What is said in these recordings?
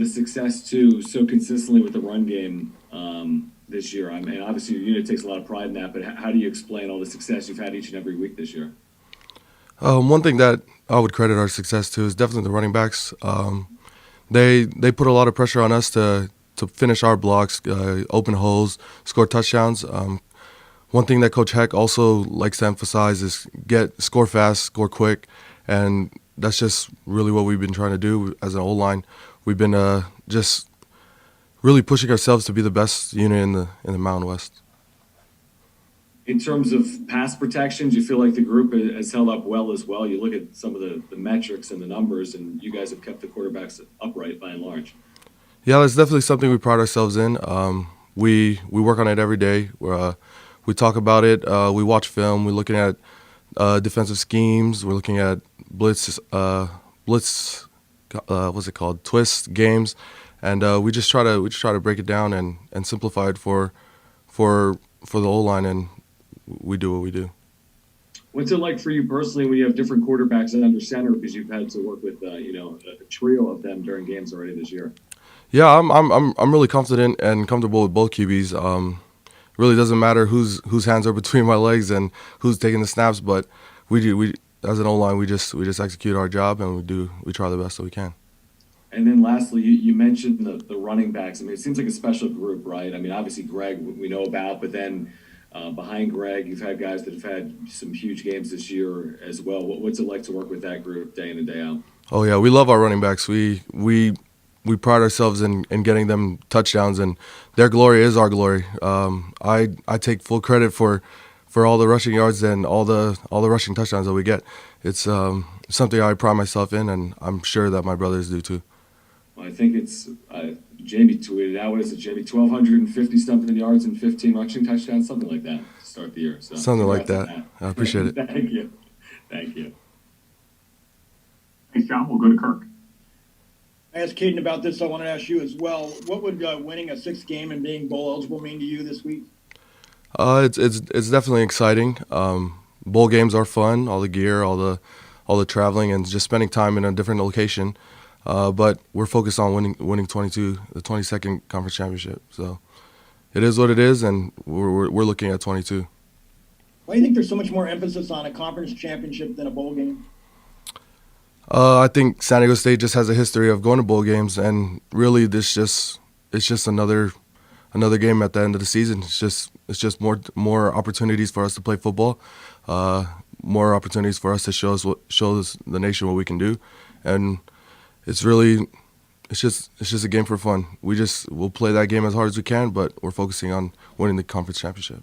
the success too so consistently with the run game this year? I mean, obviously your unit takes a lot of pride in that, but how do you explain all the success you've had each and every week this year? One thing that I would credit our success to is definitely the running backs. They put a lot of pressure on us to finish our blocks, open holes, score touchdowns. One thing that Coach Heck also likes to emphasize is score fast, score quick, and that's just really what we've been trying to do as an O-line. We've been just really pushing ourselves to be the best unit in the Mountain West. In terms of pass protection, do you feel like the group has held up well as well? You look at some of the metrics and the numbers, and you guys have kept the quarterbacks upright by and large. Yeah, that's definitely something we pride ourselves in. We work on it every day. We talk about it. We watch film. We're looking at defensive schemes. We're looking at blitz. What's it called? Twist games, and we just try to break it down and simplify it for the O line, and we do what we do. What's it like for you personally when you have different quarterbacks under center, because you've had to work with a trio of them during games already this year? Yeah, I'm really confident and comfortable with both QBs. It really doesn't matter whose hands are between my legs and who's taking the snaps, but we as an O-line we just execute our job, and we try the best that we can. And then lastly, you mentioned the running backs. I mean, it seems like a special group, right? I mean, obviously Greg we know about, but then behind Greg, you've had guys that have had some huge games this year as well. What's it like to work with that group day in and day out? Oh yeah, we love our running backs. We pride ourselves in getting them touchdowns, and their glory is our glory. I take full credit for all the rushing yards and all the rushing touchdowns that we get. It's something I pride myself in, and I'm sure that my brothers do too. Well, I think it's Jamie tweeted out. What is it, Jamie? 1,250 something yards and 15 rushing touchdowns, something like that to start the year. So something like that. I appreciate it. Thank you. Thank you. Thanks, John. We'll go to Kirk. I asked Caden about this. I want to ask you as well. What would winning a sixth game and being bowl eligible mean to you this week? It's definitely exciting. Bowl games are fun. All the gear, all the traveling, and just spending time in a different location. But we're focused on winning the 22nd conference championship. So it is what it is, and we're looking at 22. Why do you think there's so much more emphasis on a conference championship than a bowl game? I think San Diego State just has a history of going to bowl games, and really it's just another game at the end of the season. It's just more opportunities for us to play football, more opportunities for us to show the nation what we can do, and it's just a game for fun. We'll play that game as hard as we can, but we're focusing on winning the conference championship.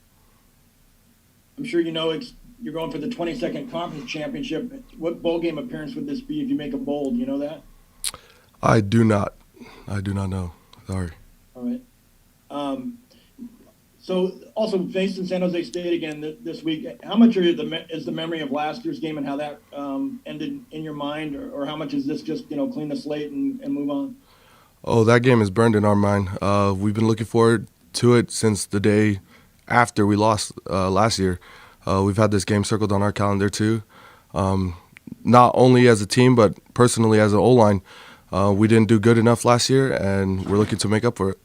I'm sure you know you're going for the 22nd conference championship. What bowl game appearance would this be if you make a bowl? Do you know that? I do not know. Sorry. All right. So also facing San Jose State again this week, how much is the memory of last year's game and how that ended in your mind, or how much is this just clean the slate and move on? Oh, that game is burned in our mind. We've been looking forward to it since the day after we lost last year. We've had this game circled on our calendar too. Not only as a team, but personally as an O-line. We didn't do good enough last year, and we're looking to make up for it.